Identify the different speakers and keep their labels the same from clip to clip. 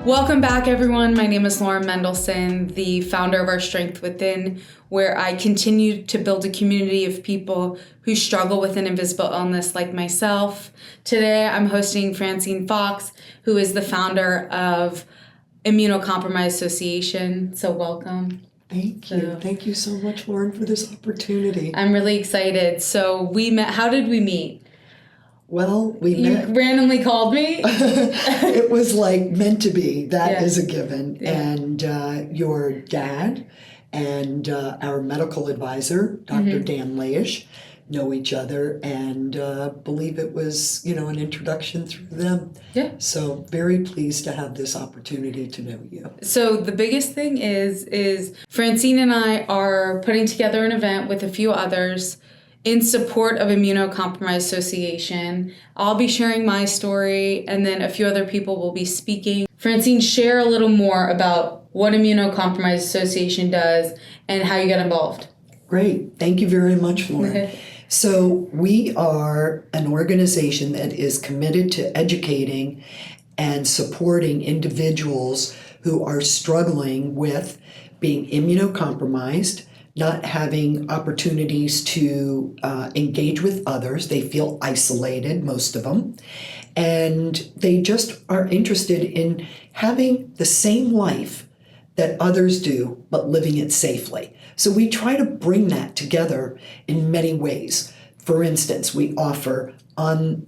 Speaker 1: Welcome back, everyone. My name is Lauren Mendelsohn, the founder of Our Strength Within, where I continue to build a community of people who struggle with an invisible illness like myself. Today, I'm hosting Francine Fox, who is the founder of Immunocompromised Association. So welcome.
Speaker 2: Thank you. Thank you so much, Lauren, for this opportunity.
Speaker 1: I'm really excited. So we met. How did we meet?
Speaker 2: Well, we met.
Speaker 1: You randomly called me?
Speaker 2: It was like meant to be. That is a given.
Speaker 1: Yeah.
Speaker 2: And your dad and our medical advisor, Dr. Dan Laish, know each other and believe it was, an introduction through them.
Speaker 1: Yeah.
Speaker 2: So very pleased to have this opportunity to know you.
Speaker 1: So the biggest thing is Francine and I are putting together an event with a few others in support of Immunocompromised Association. I'll be sharing my story, and then a few other people will be speaking. Francine, share a little more about what Immunocompromised Association does and how you got involved.
Speaker 2: Great. Thank you very much, Lauren. So we are an organization that is committed to educating and supporting individuals who are struggling with being immunocompromised, not having opportunities to engage with others. They feel isolated, most of them, and they just are interested in having the same life that others do, but living it safely. So we try to bring that together in many ways. For instance, we offer on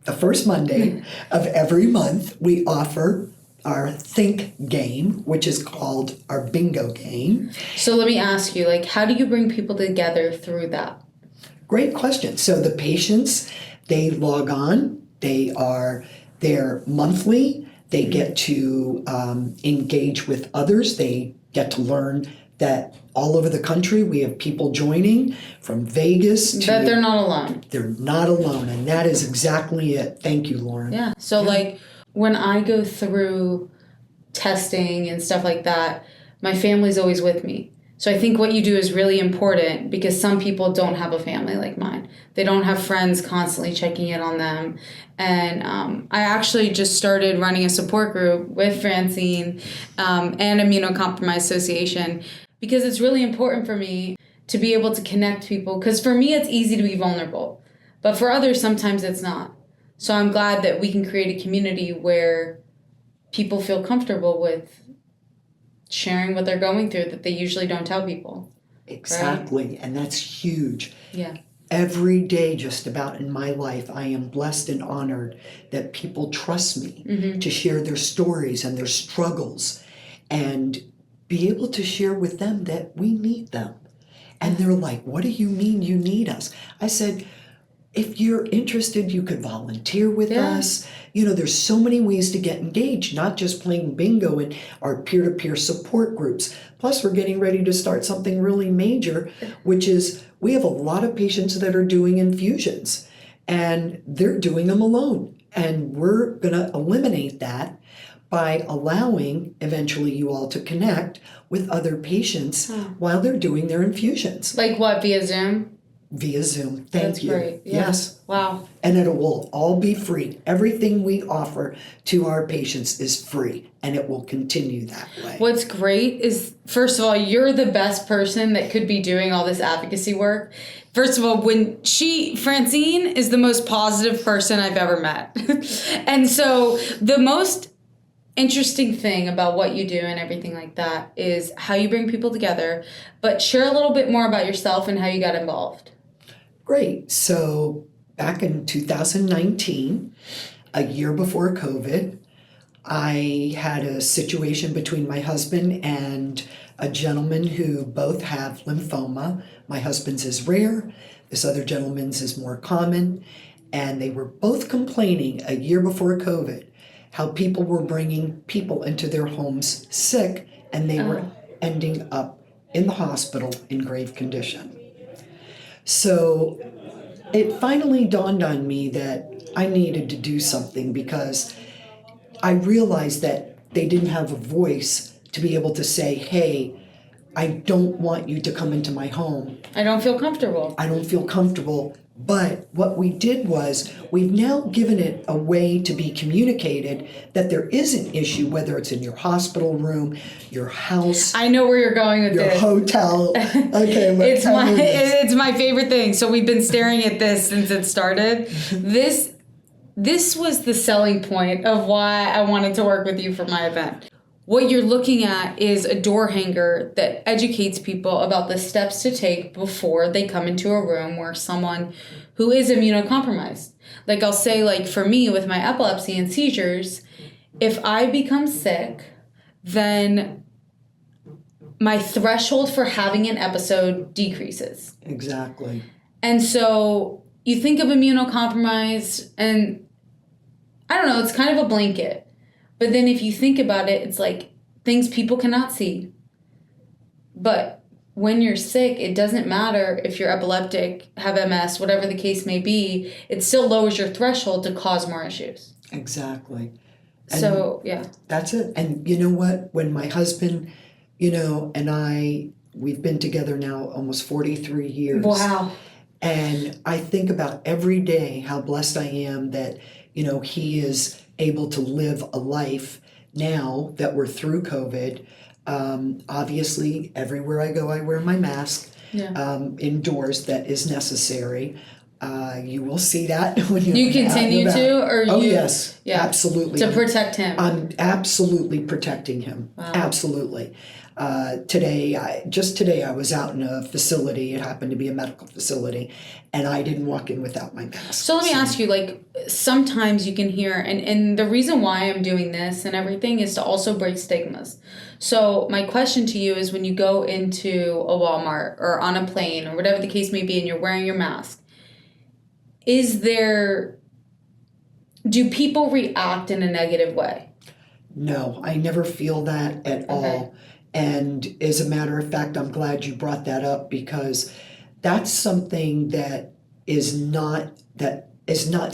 Speaker 2: the first Monday of every month, we offer our Think game, which is called our bingo game.
Speaker 1: So let me ask you, how do you bring people together through that?
Speaker 2: Great question. So the patients, they log on, they are there monthly, they get to engage with others, they get to learn that all over the country we have people joining from Vegas to...
Speaker 1: That they're not alone.
Speaker 2: They're not alone, and that is exactly it. Thank you, Lauren.
Speaker 1: Yeah, so when I go through testing and stuff like that, my family's always with me. So I think what you do is really important because some people don't have a family like mine. They don't have friends constantly checking in on them. And I actually just started running a support group with Francine and Immunocompromised Association because it's really important for me to be able to connect people. Because for me, it's easy to be vulnerable. But for others, sometimes it's not. So I'm glad that we can create a community where people feel comfortable with sharing what they're going through that they usually don't tell people.
Speaker 2: Exactly,
Speaker 1: right?
Speaker 2: And that's huge.
Speaker 1: Yeah.
Speaker 2: Every day just about in my life, I am blessed and honored that people trust me to share their stories and their struggles and be able to share with them that we need them. And they're like, what do you mean you need us? I said, if you're interested, you could volunteer with us. There's so many ways to get engaged, not just playing bingo and our peer-to-peer support groups. Plus, we're getting ready to start something really major, which is we have a lot of patients that are doing infusions, and they're doing them alone. And we're going to eliminate that by allowing, eventually, you all to connect with other patients while they're doing their infusions.
Speaker 1: Like what, via Zoom?
Speaker 2: Via Zoom. Thank you.
Speaker 1: Great. Yeah.
Speaker 2: Yes.
Speaker 1: Wow.
Speaker 2: And it will all be free. Everything we offer to our patients is free, and it will continue that way.
Speaker 1: What's great is, first of all, you're the best person that could be doing all this advocacy work. First of all, Francine is the most positive person I've ever met. And so the most interesting thing about what you do and everything like that is how you bring people together, but share a little bit more about yourself and how you got involved.
Speaker 2: Great. So back in 2019, a year before COVID, I had a situation between my husband and a gentleman who both have lymphoma. My husband's is rare. This other gentleman's is more common. And they were both complaining a year before COVID how people were bringing people into their homes sick, and they were ending up in the hospital in grave condition. So it finally dawned on me that I needed to do something because I realized that they didn't have a voice to be able to say, hey, I don't want you to come into my home.
Speaker 1: I don't feel comfortable.
Speaker 2: I don't feel comfortable. But what we did was we've now given it a way to be communicated that there is an issue, whether it's in your hospital room, your house,
Speaker 1: I know where you're going with
Speaker 2: your
Speaker 1: this.
Speaker 2: hotel. Okay,
Speaker 1: It's my favorite thing. So we've been staring at this since it started. This was the selling point of why I wanted to work with you for my event. What you're looking at is a door hanger that educates people about the steps to take before they come into a room where someone who is immunocompromised. Like I'll say, like for me with my epilepsy and seizures, if I become sick, then my threshold for having an episode decreases.
Speaker 2: Exactly.
Speaker 1: And so you think of immunocompromised and I don't know, it's kind of a blanket. But then if you think about it, it's like things people cannot see. But when you're sick, it doesn't matter if you're epileptic, have MS, whatever the case may be, it still lowers your threshold to cause more issues.
Speaker 2: Exactly. And
Speaker 1: so, yeah.
Speaker 2: That's it. And you know what? When my husband, and I, we've been together now almost 43 years.
Speaker 1: Wow.
Speaker 2: And I think about every day how blessed I am that, he is able to live a life now that we're through COVID. Obviously, everywhere I go, I wear my mask.
Speaker 1: Yeah.
Speaker 2: Indoors, that is necessary. You will see that when you're
Speaker 1: You continue to, or
Speaker 2: oh
Speaker 1: you?
Speaker 2: yes,
Speaker 1: Yeah.
Speaker 2: absolutely.
Speaker 1: To protect him.
Speaker 2: I'm absolutely protecting him.
Speaker 1: Wow.
Speaker 2: Absolutely. Today I was out in a facility. It happened to be a medical facility, and I didn't walk in without my mask.
Speaker 1: So let me ask you, like, sometimes you can hear, and the reason why I'm doing this and everything is to also break stigmas. So my question to you is, when you go into a Walmart or on a plane or whatever the case may be and you're wearing your mask, do people react in a negative way?
Speaker 2: No, I never feel that at all. And as a matter of fact, I'm glad you brought that up, because that's something that is not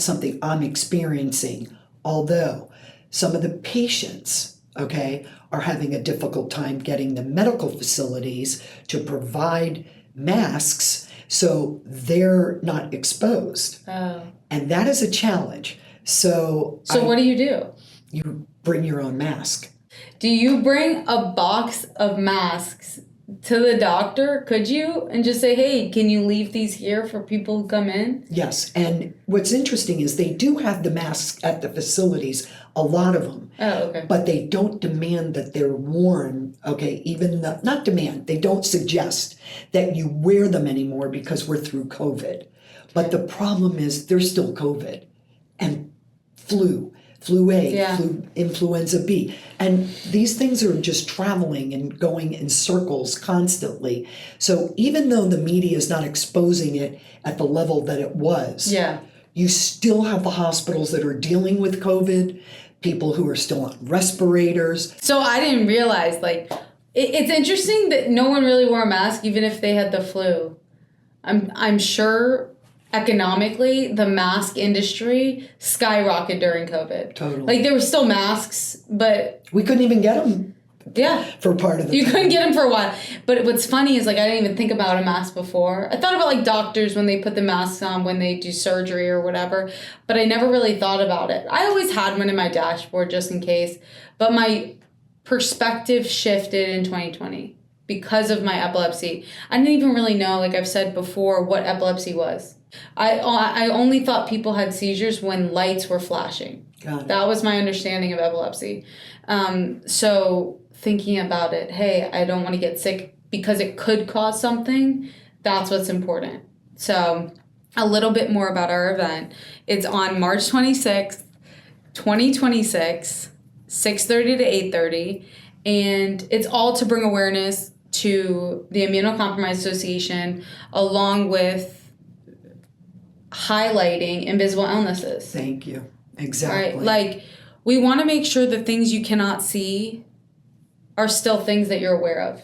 Speaker 2: something I'm experiencing. Although some of the patients, are having a difficult time getting the medical facilities to provide masks so they're not exposed.
Speaker 1: Oh.
Speaker 2: And that is a challenge. So
Speaker 1: what do?
Speaker 2: You bring your own mask.
Speaker 1: Do you bring a box of masks to the doctor? Could you? And just say, hey, can you leave these here for people who come in?
Speaker 2: Yes. And what's interesting is they do have the masks at the facilities, a lot of them.
Speaker 1: Oh, okay.
Speaker 2: But they don't demand that they're worn, not demand, they don't suggest that you wear them anymore because we're through COVID. But the problem is there's still COVID and flu A, influenza B. And these things are just traveling and going in circles constantly. So even though the media is not exposing it at the level that it was, you still have the hospitals that are dealing with COVID, people who are still on respirators.
Speaker 1: So I didn't realize, it's interesting that no one really wore a mask even if they had the flu. I'm sure economically, the mask industry skyrocketed during COVID.
Speaker 2: Totally.
Speaker 1: There were still masks, but
Speaker 2: we couldn't even get them. For part of the
Speaker 1: You couldn't get them for a while. But what's funny is, I didn't even think about a mask before. I thought about, doctors when they put the masks on when they do surgery or whatever, but I never really thought about it. I always had one in my dashboard just in case, but my perspective shifted in 2020 because of my epilepsy. I didn't even really know, like I've said before, what epilepsy was. I only thought people had seizures when lights were flashing. That was my understanding of epilepsy. So thinking about it, hey, I don't want to get sick because it could cause something, that's what's important. So a little bit more about our event. It's on March 26th, 2026, 6:30 to 8:30, and it's all to bring awareness to the Immunocompromised Association, along with highlighting invisible illnesses.
Speaker 2: Thank you. Exactly.
Speaker 1: Right? We want to make sure the things you cannot see are still things that you're aware of.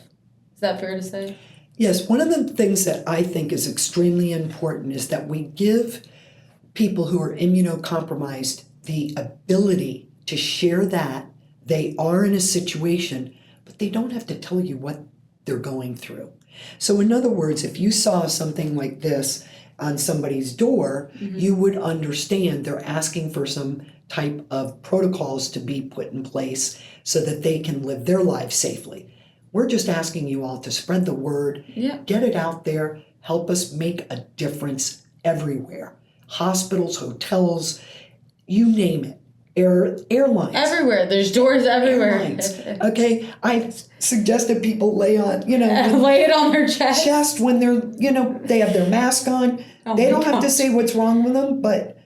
Speaker 1: Is that fair to say?
Speaker 2: Yes. One of the things that I think is extremely important is that we give people who are immunocompromised the ability to share that they are in a situation, but they don't have to tell you what they're going through. So in other words, if you saw something like this on somebody's door, you would understand they're asking for some type of protocols to be put in place so that they can live their lives safely. We're just asking you all to spread the word, get it out there, help us make a difference everywhere. Hospitals, hotels, you name it. Airlines.
Speaker 1: Everywhere. There's doors everywhere.
Speaker 2: Airlines. Okay, I suggested people lay on,
Speaker 1: lay it on their chest
Speaker 2: when they're, they have their mask on. They don't have to say what's wrong with them, but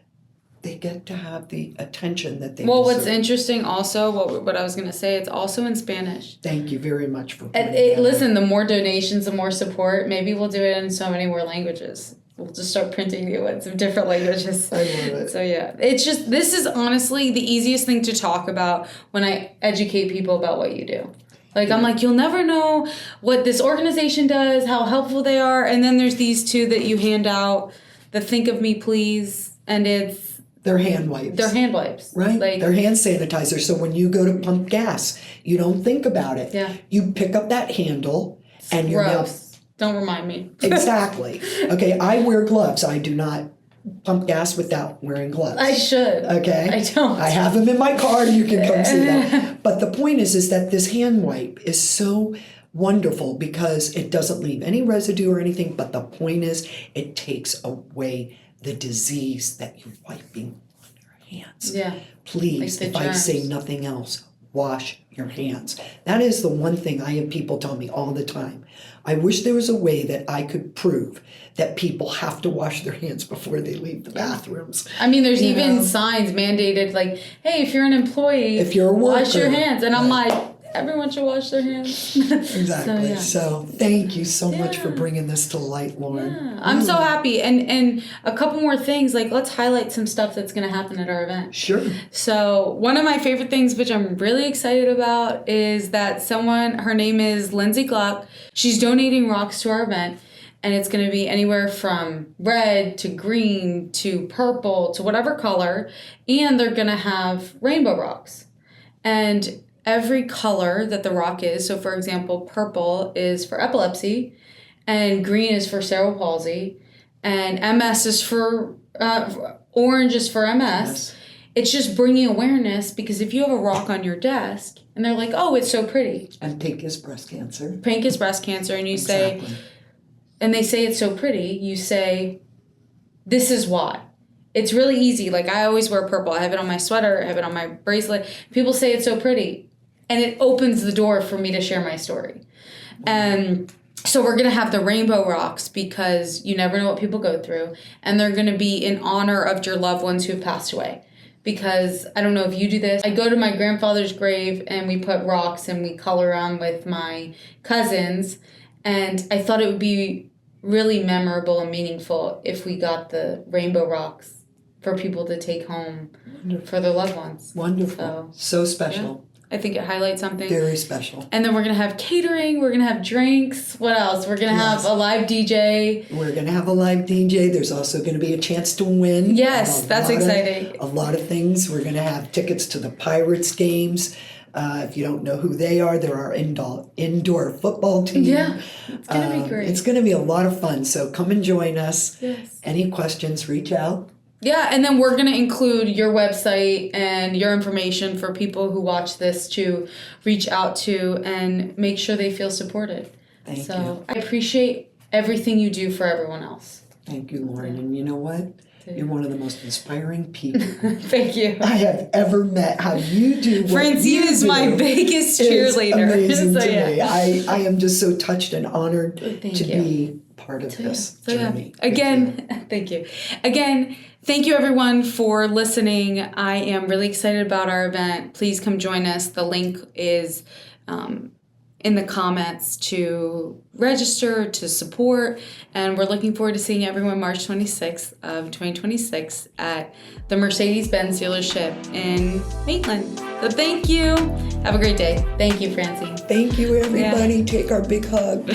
Speaker 2: they get to have the attention that they deserve.
Speaker 1: What's interesting also, what I was going to say, it's also in Spanish.
Speaker 2: Thank you very much for
Speaker 1: listen, the more donations, the more support. Maybe we'll do it in so many more languages. We'll just start printing new ones in different languages.
Speaker 2: I love it.
Speaker 1: So yeah, this is honestly the easiest thing to talk about when I educate people about what you do. I'm like, you'll never know what this organization does, how helpful they are. And then there's these two that you hand out, the Think of Me Please, and it's...
Speaker 2: They're hand wipes.
Speaker 1: They're hand wipes.
Speaker 2: Right? They're hand sanitizer. So when you go to pump gas, you don't think about it.
Speaker 1: Yeah.
Speaker 2: You pick up that handle and you're now...
Speaker 1: Don't remind me.
Speaker 2: Exactly. Okay, I wear gloves. I do not pump gas without wearing gloves.
Speaker 1: I should.
Speaker 2: Okay?
Speaker 1: I don't.
Speaker 2: I have them in my car. You can come see them. But the point is that this hand wipe is so wonderful because it doesn't leave any residue or anything. But the point is it takes away the disease that you're wiping on your hands.
Speaker 1: Yeah.
Speaker 2: Please, if I say nothing else, wash your hands. That is the one thing I have people tell me all the time. I wish there was a way that I could prove that people have to wash their hands before they leave the bathrooms.
Speaker 1: I mean, there's even signs mandated like, hey, if you're an employee,
Speaker 2: if you're a worker,
Speaker 1: wash your hands. And I'm like, everyone should wash their hands.
Speaker 2: Exactly. So thank you so much for bringing this to light, Lauren.
Speaker 1: Yeah. I'm so happy. And a couple more things, let's highlight some stuff that's going to happen at our event.
Speaker 2: Sure.
Speaker 1: So one of my favorite things, which I'm really excited about, is that her name is Lindsay Gluck. She's donating rocks to our event. And it's going to be anywhere from red to green to purple to whatever color. And they're going to have rainbow rocks. And every color that the rock is, so for example, purple is for epilepsy, and green is for cerebral palsy, and MS is for, orange is for MS. Yes. It's just bringing awareness, because if you have a rock on your desk, and they're like, oh, it's so pretty. And
Speaker 2: pink is breast cancer.
Speaker 1: Pink is breast cancer, and you say, and they say it's so pretty, you say, this is why. It's really easy. I always wear purple. I have it on my sweater. I have it on my bracelet. People say it's so pretty. And it opens the door for me to share my story. And so we're going to have the rainbow rocks because you never know what people go through. And they're going to be in honor of your loved ones who have passed away. Because I don't know if you do this. I go to my grandfather's grave and we put rocks and we color around with my cousins. And I thought it would be really memorable and meaningful if we got the rainbow rocks for people to take home for their loved ones.
Speaker 2: Wonderful. So special.
Speaker 1: Yeah. I think it highlights something.
Speaker 2: Very special. And
Speaker 1: then we're going to have catering. We're going to have drinks. What else? We're going to have a live DJ.
Speaker 2: We're going to have a live DJ. There's also going to be a chance to win.
Speaker 1: Yes, that's exciting.
Speaker 2: A lot of things. We're going to have tickets to the Pirates games. If you don't know who they are, they're our indoor football team.
Speaker 1: Yeah, it's going to be great.
Speaker 2: It's going to be a lot of fun. So come and join us.
Speaker 1: Yes.
Speaker 2: Any questions, reach out.
Speaker 1: Yeah, and then we're going to include your website and your information for people who watch this to reach out to and make sure they feel supported.
Speaker 2: Thank you.
Speaker 1: So I appreciate everything you do for everyone else.
Speaker 2: Thank you, Lauren. And you know what? You're one of the most inspiring people
Speaker 1: Thank you.
Speaker 2: I have ever met. How you do what
Speaker 1: Francine
Speaker 2: you
Speaker 1: is
Speaker 2: do
Speaker 1: my biggest cheerleader.
Speaker 2: Amazing to me. I am just so touched and honored to be part of this journey.
Speaker 1: Again, thank you. Again, thank you everyone for listening. I am really excited about our event. Please come join us. The link is in the comments to register, to support, and we're looking forward to seeing everyone March 26th of 2026 at the Mercedes-Benz dealership in Maitland. So thank you. Have a great day. Thank you, Francine.
Speaker 2: Thank you, everybody. Take our big hug.